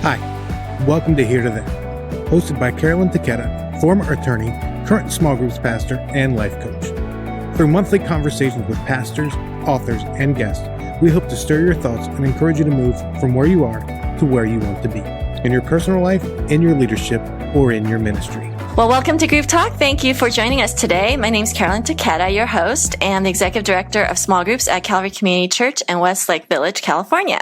Hi, welcome to Here to Then, hosted by Carolyn Taketa, former attorney, current small groups pastor, and life coach. Through monthly conversations with pastors, authors, and guests, we hope to stir your thoughts and encourage you to move from where you are to where you want to be, in your personal life, in your leadership, or in your ministry. Well, welcome to Group Talk. Thank you for joining us today. My name is Carolyn Taketa, your host and the Executive Director of Small Groups at Calvary Community Church in Westlake Village, California.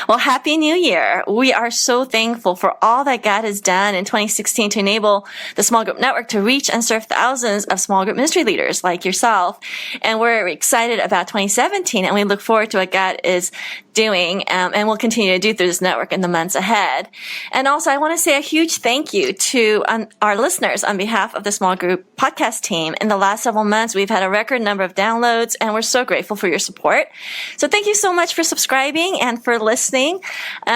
Well, Happy New Year. We are so thankful for all that God has done in 2016 to enable the Small Group Network to reach and serve thousands of small group ministry leaders like yourself. And we're excited about 2017, and we look forward to what God is doing and will continue to do through this network in the months ahead. And also, I want to say a huge thank you to our listeners on behalf of the Small Group podcast team. In the last several months, we've had a record number of downloads, and we're so grateful for your support. So thank you so much for subscribing and for listening.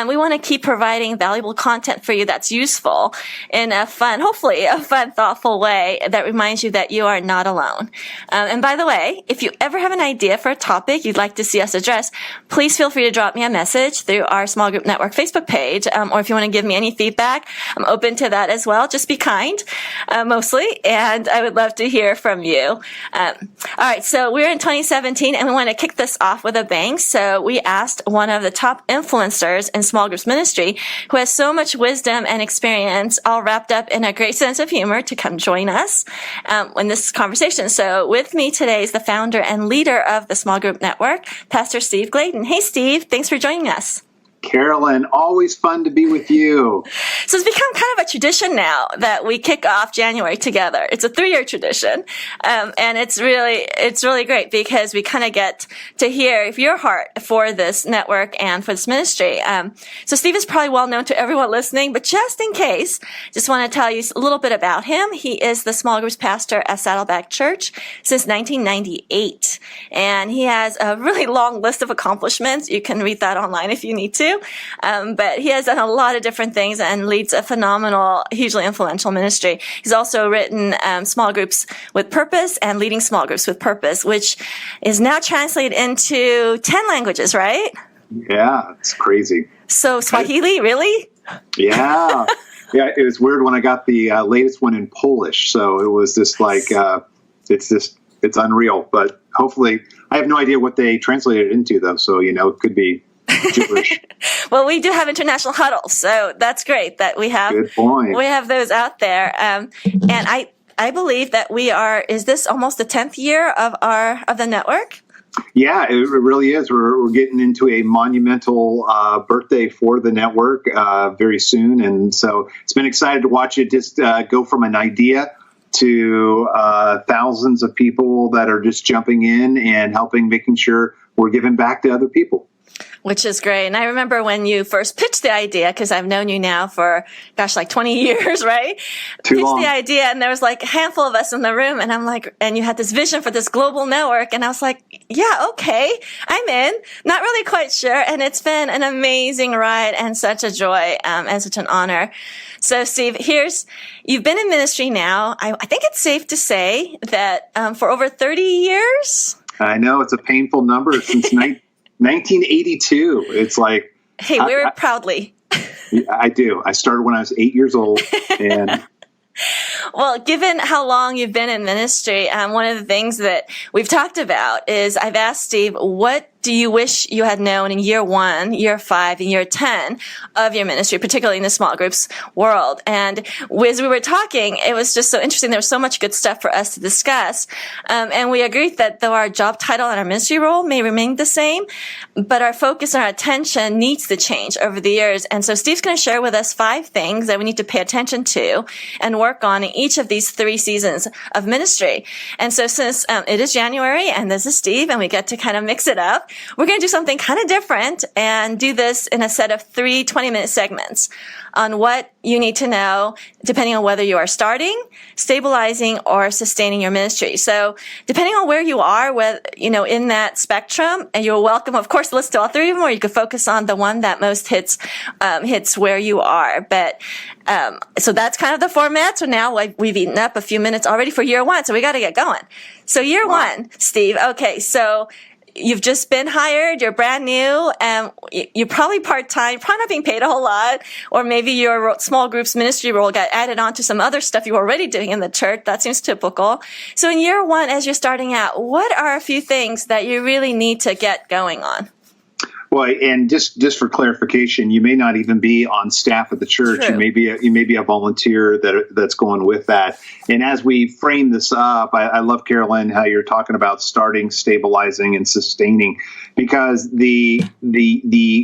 We want to keep providing valuable content for you that's useful in a fun, hopefully a fun, thoughtful way that reminds you that you are not alone. And by the way, if you ever have an idea for a topic you'd like to see us address, please feel free to drop me a message through our Small Group Network Facebook page, or if you want to give me any feedback, I'm open to that as well. Just be kind, mostly, and I would love to hear from you. All right, so we're in 2017, and we want to kick this off with a bang. So we asked one of the top influencers in small groups ministry who has so much wisdom and experience all wrapped up in a great sense of humor to come join us in this conversation. So with me today is the founder and leader of the Small Group Network, Pastor Steve Gladen. Hey, Steve, thanks for joining us. Carolyn, always fun to be with you. So it's become kind of a tradition now that we kick off January together. It's a 3-year tradition. And it's really great because we kind of get to hear your heart for this network and for this ministry. So Steve is probably well known to everyone listening, but just in case, just want to tell you a little bit about him. He is the small groups pastor at Saddleback Church since 1998. And he has a really long list of accomplishments. You can read that online if you need to. But he has done a lot of different things and leads a phenomenal, hugely influential ministry. He's also written Small Groups with Purpose and Leading Small Groups with Purpose, which is now translated into 10 languages, right? Yeah, it's crazy. So Swahili, really? Yeah. Yeah, it was weird when I got the latest one in Polish. So it was just like, it's unreal. But hopefully, I have no idea what they translated it into, though. So, it could be gibberish. Well, we do have international huddles, so that's great that we have. Good point. We have those out there, and I believe that is this almost the 10th year of the network? Yeah, it really is. We're getting into a monumental birthday for the network very soon, and so it's been exciting to watch it just go from an idea to thousands of people that are just jumping in and making sure we're giving back to other people. Which is great. And I remember when you first pitched the idea, because I've known you now for, like 20 years, right? Too long. Pitched the idea, and there was like a handful of us in the room, and I'm like, and you had this vision for this global network, and I was like, yeah, okay, I'm in. Not really quite sure. And it's been an amazing ride and such a joy and such an honor. So, Steve, you've been in ministry now. I think it's safe to say that for over 30 years. I know, it's a painful number since 1982. It's like, hey, wear it proudly. I do. I started when I was 8 years old, and well, given how long you've been in ministry, one of the things that we've talked about is I've asked Steve, what do you wish you had known in year 1, year 5, and year 10 of your ministry, particularly in the small groups world? And as we were talking, it was just so interesting. There was so much good stuff for us to discuss. And we agreed that though our job title and our ministry role may remain the same, but our focus and our attention needs to change over the years. And so Steve's going to share with us 5 things that we need to pay attention to and work on in each of these 3 seasons of ministry. And so since it is January and this is Steve and we get to kind of mix it up, we're going to do something kind of different and do this in a set of 3 20-minute segments on what you need to know, depending on whether you are starting, stabilizing, or sustaining your ministry. So depending on where you are, in that spectrum, and you're welcome, of course, to listen to all 3 of them, or you could focus on the one that most hits where you are. But so that's kind of the format. So now we've eaten up a few minutes already for year 1, so we got to get going. So year 1, Steve. Okay, so you've just been hired, you're brand new, and you're probably part-time, probably not being paid a whole lot, or maybe your small groups ministry role got added on to some other stuff you were already doing in the church. That seems typical. So in year one, as you're starting out, what are a few things that you really need to get going on? Well, and just for clarification, you may not even be on staff at the church. True. You may be a volunteer that's going with that. And as we frame this up, I love, Carolyn, how you're talking about starting, stabilizing, and sustaining, because the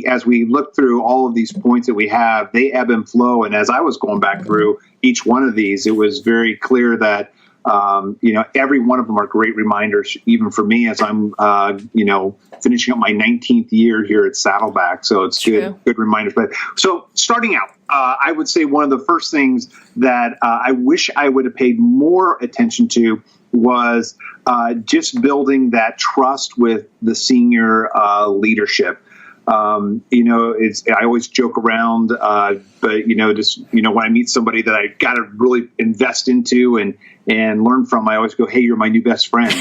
as we look through all of these points that we have, they ebb and flow. And as I was going back through each one of these, it was very clear that every one of them are great reminders, even for me as I'm, finishing up my 19th year here at Saddleback. So it's good reminders. But so starting out, I would say one of the first things that I wish I would have paid more attention to was just building that trust with the senior leadership. I always joke around, but when I meet somebody that I got to really invest into and learn from, I always go, "Hey, you're my new best friend."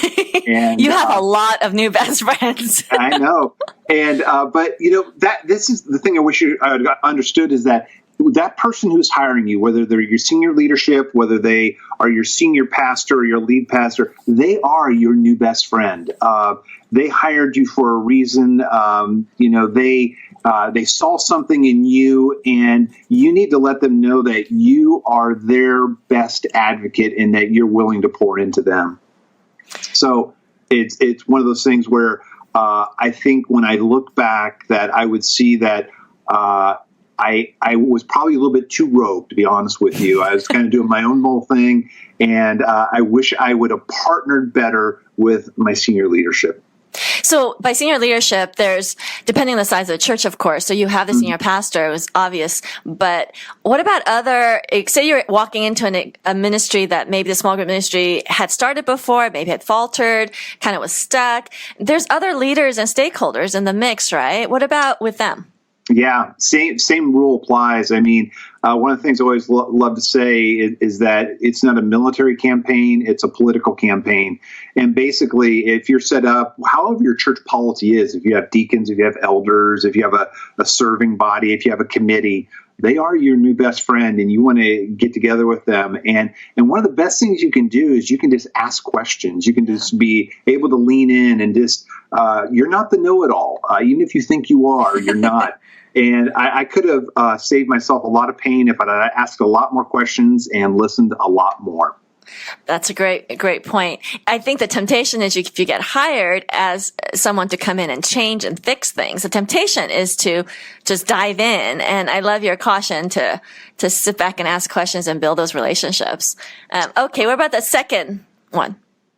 And you have a lot of new best friends. I know, and but this is the thing I wish I understood, is that person who's hiring you, whether they're your senior leadership, whether they are your senior pastor or your lead pastor, they are your new best friend. They hired you for a reason. They saw something in you, and you need to let them know that you are their best advocate and that you're willing to pour into them. So it's one of those things where I think when I look back, that I would see that I was probably a little bit too rogue, to be honest with you. I was kind of doing my own little thing, and I wish I would have partnered better with my senior leadership. So by senior leadership, there's, depending on the size of the church, of course, so you have the senior pastor, it was obvious, but what about say you're walking into a ministry that maybe the small group ministry had started before, maybe had faltered, kind of was stuck. There's other leaders and stakeholders in the mix, right? What about with them? Yeah, same rule applies. I mean, one of the things I always love to say is that it's not a military campaign, it's a political campaign. And basically, if you're set up, however your church polity is, if you have deacons, if you have elders, if you have a serving body, if you have a committee, they are your new best friend, and you want to get together with them. And one of the best things you can do is you can just ask questions. You can just be able to lean in and just, you're not the know-it-all. Even if you think you are, you're not. And I could have saved myself a lot of pain if I asked a lot more questions and listened a lot more. That's a great point. I think the temptation is if you get hired as someone to come in and change and fix things, the temptation is to just dive in. And I love your caution to sit back and ask questions and build those relationships. Okay, what about the second one?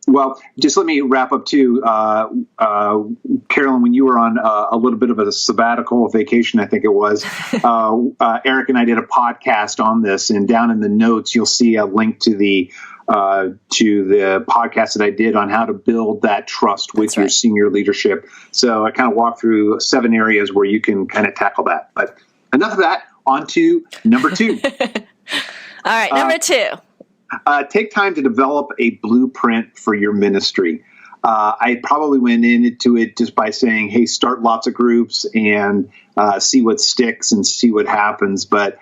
Well, just let me wrap up too. Carolyn, when you were on a little bit of a sabbatical vacation, I think it was, Eric and I did a podcast on this, and down in the notes, you'll see a link to the podcast that I did on how to build that trust with your senior leadership. So I kind of walked through 7 areas where you can kind of tackle that. But enough of that. On to number 2. All right, number 2. Take time to develop a blueprint for your ministry. I probably went into it just by saying, hey, start lots of groups and see what sticks and see what happens. But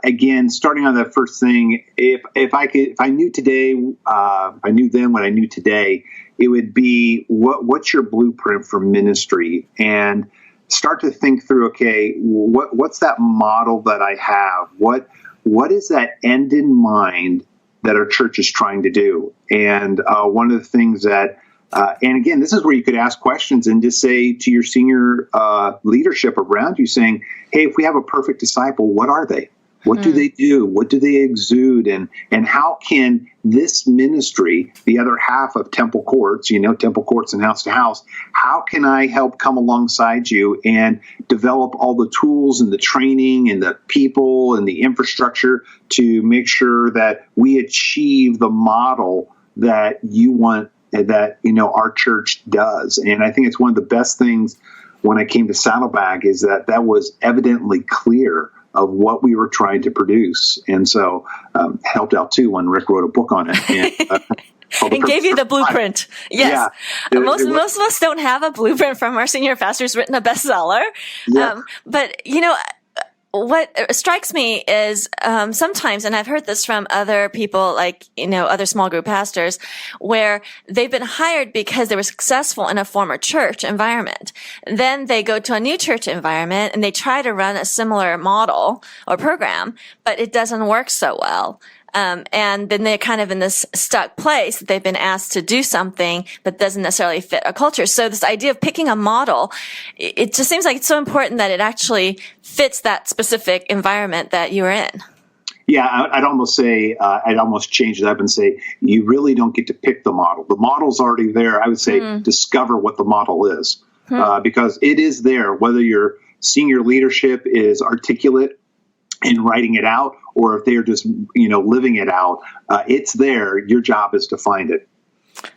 again, starting on that first thing, if I knew today, if I knew then what I knew today, it would be what's your blueprint for ministry, and start to think through, okay, what's that model that I have? What is that end in mind that our church is trying to do? And one of the things that, and again, this is where you could ask questions and just say to your senior leadership around you, saying, hey, if we have a perfect disciple, what are they? What do they do? What do they exude? And how can this ministry, the other half of Temple Courts, Temple Courts and House to House, how can I help come alongside you and develop all the tools and the training and the people and the infrastructure to make sure that we achieve the model that you want, that, our church does? And I think it's one of the best things when I came to Saddleback is that was evidently clear of what we were trying to produce. And so helped out too when Rick wrote a book on it. And, And gave you the blueprint. Yes. Yeah. Most of us don't have a blueprint from our senior pastor who's written a bestseller. Yeah. But, what strikes me is sometimes, and I've heard this from other people, like, other small group pastors, where they've been hired because they were successful in a former church environment. Then they go to a new church environment and they try to run a similar model or program, but it doesn't work so well. And then they're kind of in this stuck place that they've been asked to do something that doesn't necessarily fit a culture. So this idea of picking a model, it just seems like it's so important that it actually fits that specific environment that you're in. Yeah, I'd almost change it up and say, you really don't get to pick the model. The model's already there. I would say discover what the model is, because it is there, whether your senior leadership is articulate in writing it out, or if they're just, living it out, it's there. Your job is to find it.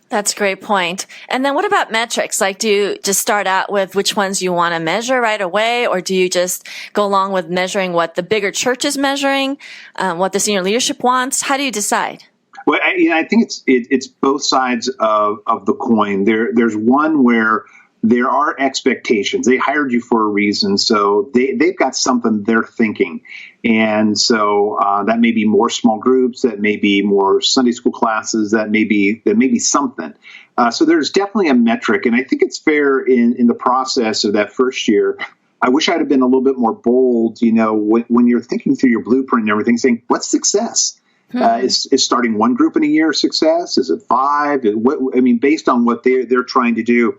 That's a great point. And then what about metrics? Like, do you just start out with which ones you want to measure right away, or do you just go along with measuring what the bigger church is measuring, what the senior leadership wants? How do you decide? Well, I think it's both sides of the coin. There's one where there are expectations. They hired you for a reason, so they've got something they're thinking. And so that may be more small groups, that may be more Sunday school classes, that may be something. So there's definitely a metric, and I think it's fair in the process of that first year. I wish I'd have been a little bit more bold, when you're thinking through your blueprint and everything, saying, what's success? Is starting one group in a year success? Is it 5? Based on what they're trying to do.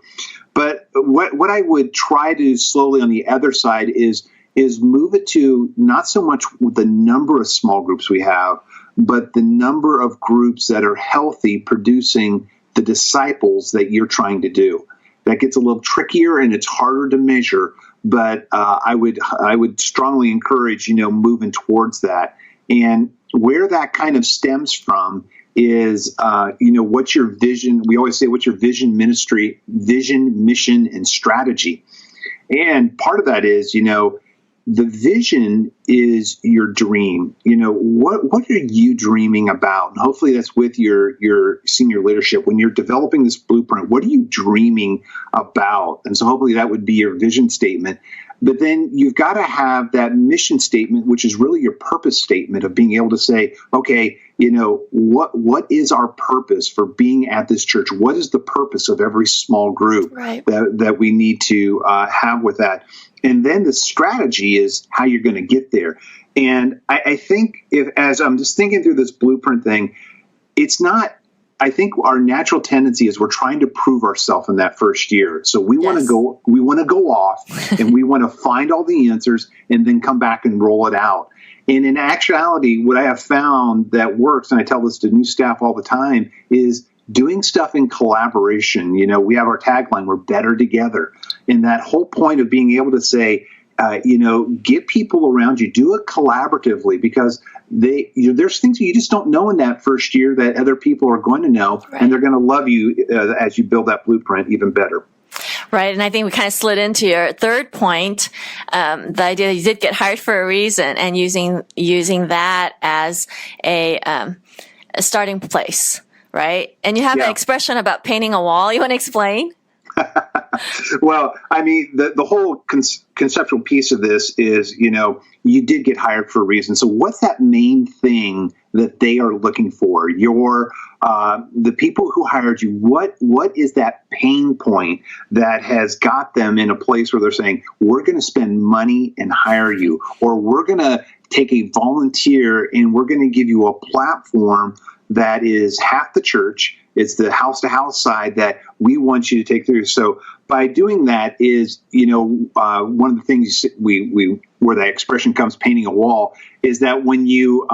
But what I would try to slowly on the other side is move it to not so much the number of small groups we have, but the number of groups that are healthy, producing the disciples that you're trying to do. That gets a little trickier and it's harder to measure, but I would strongly encourage, moving towards that. And where that kind of stems from is, what's your vision? We always say, what's your vision, mission, and strategy? And part of that is, the vision is your dream. What are you dreaming about? And hopefully that's with your senior leadership. When you're developing this blueprint, what are you dreaming about? And so hopefully that would be your vision statement. But then you've got to have that mission statement, which is really your purpose statement of being able to say, okay, what is our purpose for being at this church? What is the purpose of every small group that we need to have with that? And then the strategy is how you're going to get there. And I think as I'm just thinking through this blueprint thing, I think our natural tendency is we're trying to prove ourselves in that first year. So we want to go off and we want to find all the answers and then come back and roll it out. And in actuality, what I have found that works, and I tell this to new staff all the time, is doing stuff in collaboration. We have our tagline, we're better together. And that whole point of being able to say, get people around you, do it collaboratively, because there's things you just don't know in that first year that other people are going to know, and they're going to love you as you build that blueprint even better. Right. And I think we kind of slid into your third point, the idea that you did get hired for a reason, and using that as a starting place. Right. And you have an expression about painting a wall. You want to explain? Well, the whole conceptual piece of this is, you did get hired for a reason. So what's that main thing that they are looking for? The people who hired you, what is that pain point that has got them in a place where they're saying, we're going to spend money and hire you, or we're going to take a volunteer and we're going to give you a platform that is half the church. It's the house-to-house side that we want you to take through. So by doing that is, one of the things we where that expression comes, painting a wall, is that when you're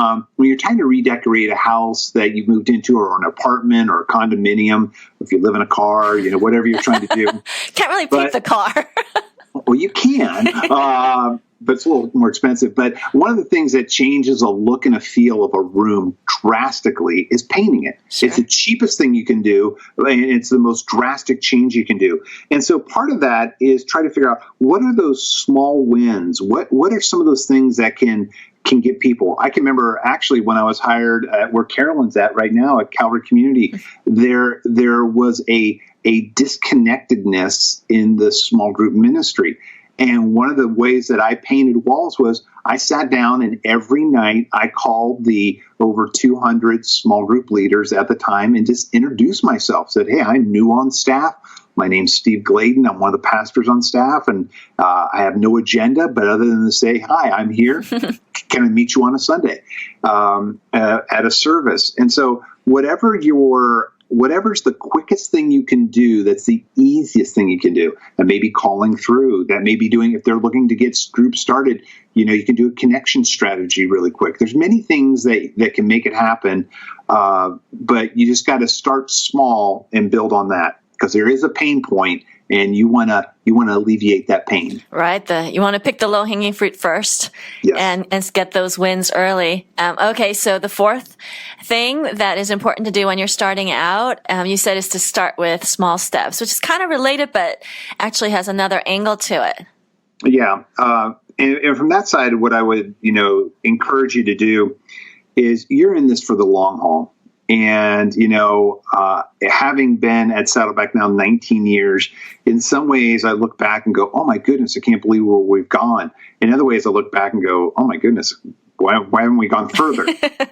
trying to redecorate a house that you moved into, or an apartment or a condominium, if you live in a car, whatever you're trying to do. Can't really paint the car. Well, you can. But it's a little more expensive. But one of the things that changes a look and a feel of a room drastically is painting it. Sure. It's the cheapest thing you can do, and it's the most drastic change you can do. And so part of that is try to figure out, what are those small wins? What are some of those things that can can get people. I can remember actually when I was hired at where Carolyn's at right now at Calvary Community, there was a disconnectedness in the small group ministry. And one of the ways that I painted walls was I sat down and every night I called the over 200 small group leaders at the time and just introduced myself. Said, hey, I'm new on staff. My name's Steve Gladen. I'm one of the pastors on staff, and I have no agenda, but other than to say, hi, I'm here. Can I meet you on a Sunday at a service? And so whatever's the quickest thing you can do, that's the easiest thing you can do. That may be calling through. That may be doing, if they're looking to get groups started, you can do a connection strategy really quick. There's many things that can make it happen, but you just got to start small and build on that, because there is a pain point, and you want to alleviate that pain. Right. You want to pick the low-hanging fruit first. Yes. and get those wins early. Okay, so the fourth thing that is important to do when you're starting out, you said, is to start with small steps, which is kind of related, but actually has another angle to it. Yeah. And from that side, what I would, encourage you to do is, you're in this for the long haul. And, having been at Saddleback now 19 years, in some ways I look back and go, oh my goodness, I can't believe where we've gone. In other ways, I look back and go, oh my goodness, why haven't we gone further?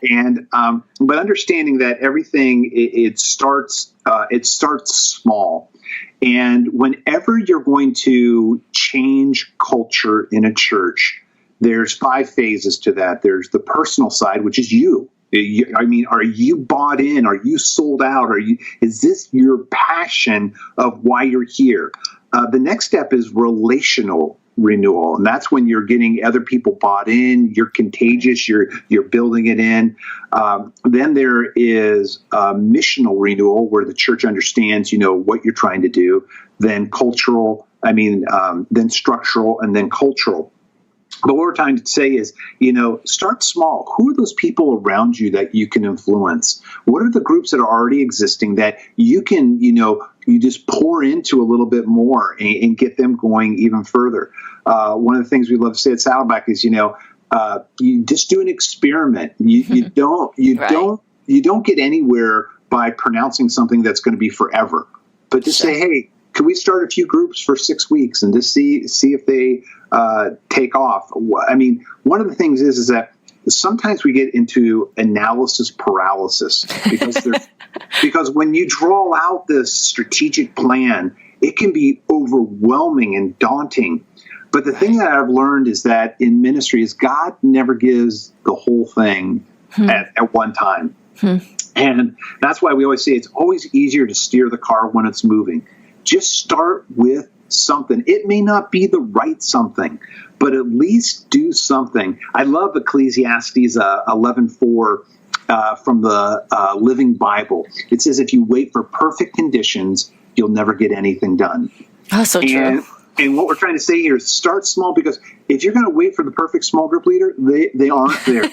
And, but understanding that everything, it starts small. And whenever you're going to change culture in a church, there's 5 phases to that. There's the personal side, which is you. Are you bought in? Are you sold out? Is this your passion of why you're here? The next step is relational renewal. And that's when you're getting other people bought in, you're contagious, you're building it in. Then there is missional renewal, where the church understands, what you're trying to do. Then then structural, and then cultural. But what we're trying to say is, start small. Who are those people around you that you can influence? What are the groups that are already existing that you can, you just pour into a little bit more and get them going even further? One of the things we love to say at Saddleback is, you just do an experiment. You don't get anywhere by pronouncing something that's going to be forever. But just say, hey, can we start a few groups for 6 weeks and just see if they take off? I mean, one of the things is that sometimes we get into analysis paralysis because when you draw out this strategic plan, it can be overwhelming and daunting. But the thing that I've learned is that in ministry is God never gives the whole thing at one time. And that's why we always say it's always easier to steer the car when it's moving. Just start with something. It may not be the right something, but at least do something. I love Ecclesiastes 11:4 from the Living Bible. It says, if you wait for perfect conditions, you'll never get anything done. Oh, so true. And what we're trying to say here is start small, because if you're going to wait for the perfect small group leader, they aren't there.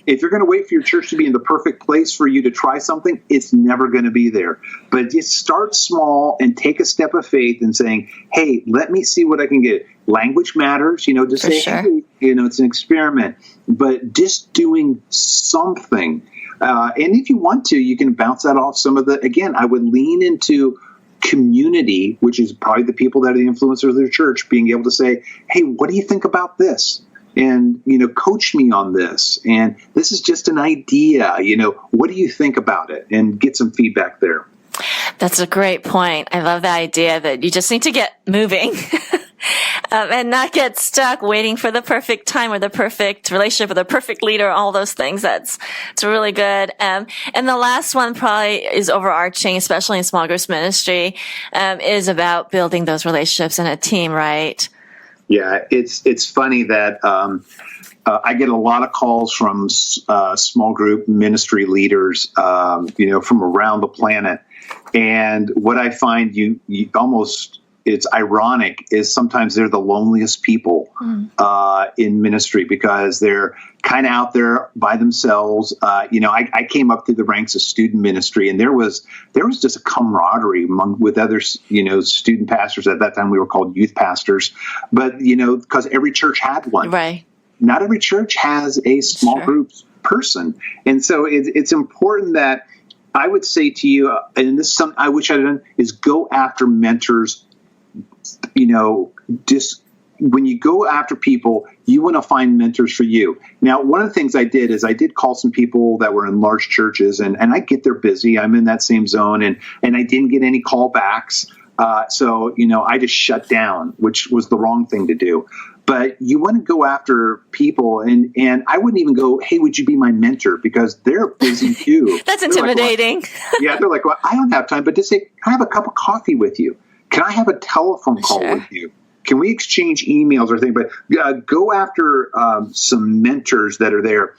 If you're going to wait for your church to be in the perfect place for you to try something, it's never going to be there. But just start small and take a step of faith and saying, hey, let me see what I can get. Language matters, just say, sure. Hey, it's an experiment. But just doing something. And if you want to, you can bounce that off some of again, I would lean into community, which is probably the people that are the influencers of their church, being able to say, hey, what do you think about this? And, coach me on this. And this is just an idea. What do you think about it? And get some feedback there. That's a great point. I love the idea that you just need to get moving and not get stuck waiting for the perfect time or the perfect relationship or the perfect leader, all those things. It's really good. And the last one probably is overarching, especially in small groups ministry, is about building those relationships in a team, right? Yeah, it's funny that I get a lot of calls from small group ministry leaders, from around the planet. And what I find you almost, it's ironic, is sometimes they're the loneliest people in ministry, because they're kind of out there by themselves. I came up through the ranks of student ministry, and there was just a camaraderie with other, student pastors. At that time, we were called youth pastors, but because every church had one. Right. not every church has a small groups person. And so it's important that I would say to you, and this is something I wish I'd done, is go after mentors. When you go after people, you want to find mentors for you. Now, one of the things I did is I did call some people that were in large churches, and I get they're busy. I'm in that same zone, and I didn't get any callbacks. So I just shut down, which was the wrong thing to do. But you want to go after people, and I wouldn't even go, hey, would you be my mentor? Because they're busy too. That's intimidating. They're like, well, I don't have time, but just say, can I have a cup of coffee with you? Can I have a telephone call with you? Can we exchange emails or things? But go after some mentors that are there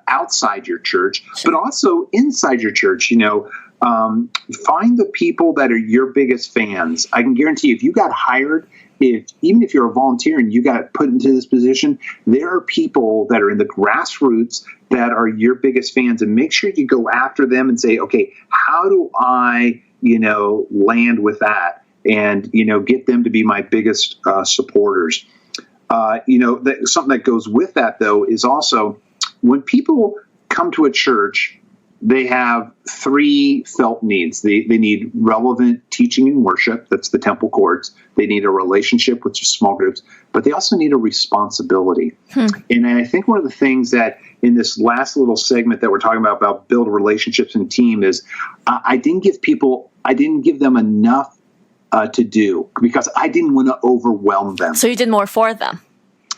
outside your church, but also inside your church. Find the people that are your biggest fans. I can guarantee you, if you got hired, even if you're a volunteer and you got put into this position, there are people that are in the grassroots that are your biggest fans, and make sure you go after them and say, okay, how do I, land with that? And, get them to be my biggest supporters. Something that goes with that, though, is also when people come to a church, they have three felt needs. They need relevant teaching and worship. That's the temple courts. They need a relationship with small groups, but they also need a responsibility. And I think one of the things that in this last little segment that we're talking about build relationships and team is I didn't give them enough to do because I didn't want to overwhelm them. So you did more for them.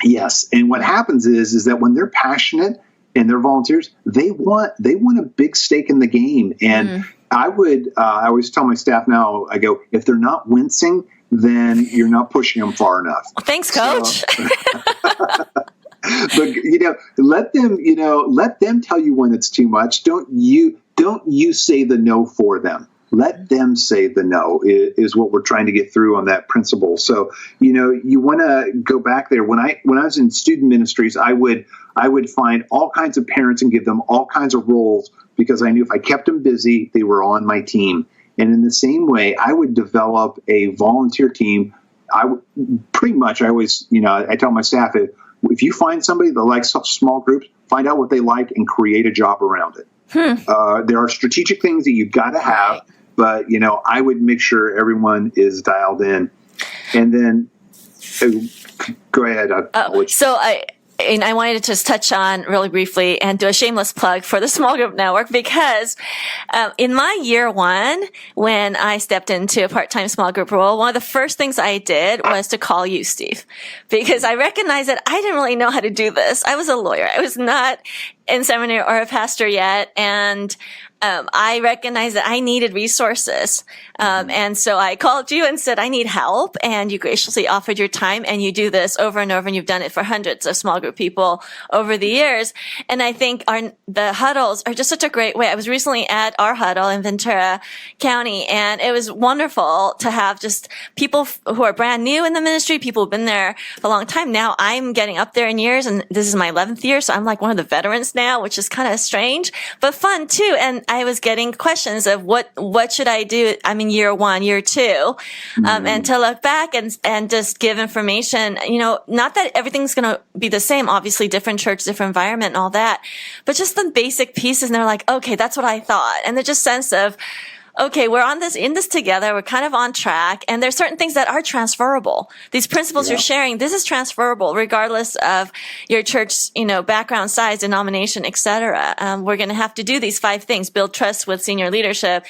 Yes. And what happens is that when they're passionate and they're volunteers, they want a big stake in the game. And I always tell my staff now, I go, if they're not wincing, then you're not pushing them far enough. Well, thanks, Coach. But let them tell you when it's too much. Don't you say the no for them. Let them say the no is what we're trying to get through on that principle. So, you want to go back there. When I was in student ministries, I would find all kinds of parents and give them all kinds of roles because I knew if I kept them busy, they were on my team. And in the same way, I would develop a volunteer team. I always, I tell my staff, if you find somebody that likes small groups, find out what they like and create a job around it. There are strategic things that you've got to have. But, I would make sure everyone is dialed in. And then, go ahead. I wanted to just touch on really briefly and do a shameless plug for the Small Group Network because in my year one, when I stepped into a part-time small group role, one of the first things I did was to call you, Steve, because I recognized that I didn't really know how to do this. I was a lawyer. I was not in seminary or a pastor yet. And I recognized that I needed resources. And so I called you and said, I need help. And you graciously offered your time, and you do this over and over, and you've done it for hundreds of small group people over the years. And I think the huddles are just such a great way. I was recently at our huddle in Ventura County, and it was wonderful to have just people who are brand new in the ministry, people who've been there for a long time. Now I'm getting up there in years, and this is my 11th year. So I'm like one of the veterans now, which is kind of strange, but fun too. And I was getting questions of what should I do? I'm in year one, year two, and to look back and just give information, not that everything's going to be the same, obviously different church, different environment and all that, but just the basic pieces. And they're like, okay, that's what I thought. And they're just sense of, okay, we're in this together. We're kind of on track. And there's certain things that are transferable. These principles you're sharing, this is transferable regardless of your church, background, size, denomination, etc. We're going to have to do these 5 things: build trust with senior leadership,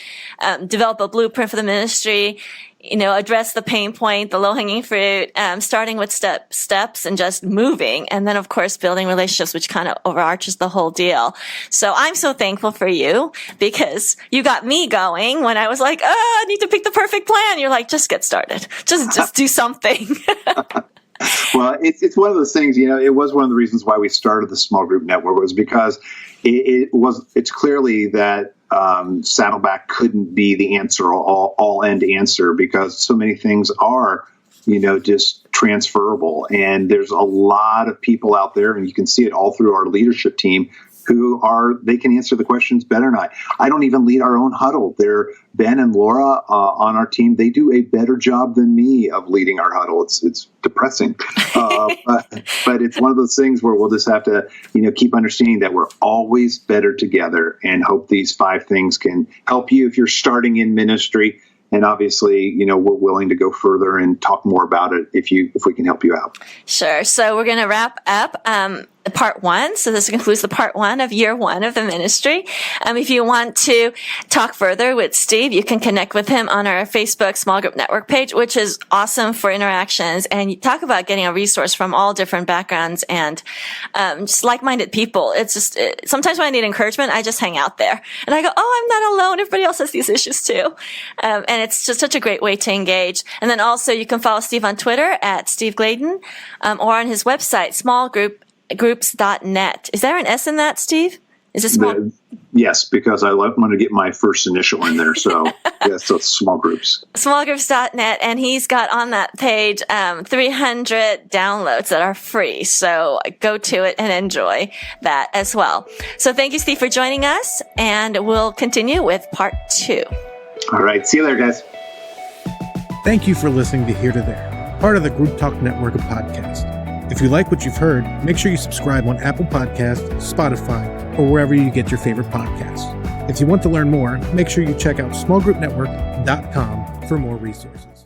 develop a blueprint for the ministry, address the pain point, the low-hanging fruit, starting with steps and just moving. And then, of course, building relationships, which kind of overarches the whole deal. So I'm so thankful for you because you got me going when I was like, I need to pick the perfect plan. You're like, just get started. Just do something. Well, it's one of those things, it was one of the reasons why we started the small group network was because it's clearly that Saddleback couldn't be the answer, all end answer, because so many things are, just transferable. And there's a lot of people out there, and you can see it all through our leadership team, they can answer the questions better than I. I don't even lead our own huddle. Ben and Laura on our team. They do a better job than me of leading our huddle. It's depressing, but it's one of those things where we'll just have to, keep understanding that we're always better together, and hope these 5 things can help you if you're starting in ministry. And obviously, we're willing to go further and talk more about it if we can help you out. Sure. So we're going to wrap up part 1. So this concludes the part 1 of year 1 of the ministry. If you want to talk further with Steve, you can connect with him on our Facebook small group network page, which is awesome for interactions. And you talk about getting a resource from all different backgrounds and just like-minded people. It's just sometimes when I need encouragement, I just hang out there and I go, "Oh, I'm not alone. Everybody else has these issues too." And it's just such a great way to engage. And then also you can follow Steve on Twitter at Steve Gladen, or on his website, smallgroups.net. Is there an S in that, Steve? Is it small? Yes, because I want to get my first initial in there. So yes, so small groups. Smallgroups.net. And he's got on that page 300 downloads that are free. So go to it and enjoy that as well. So thank you, Steve, for joining us. And we'll continue with part 2. All right. See you later, guys. Thank you for listening to Here to There, part of the Group Talk Network of podcasts. If you like what you've heard, make sure you subscribe on Apple Podcasts, Spotify, or wherever you get your favorite podcasts. If you want to learn more, make sure you check out smallgroupnetwork.com for more resources.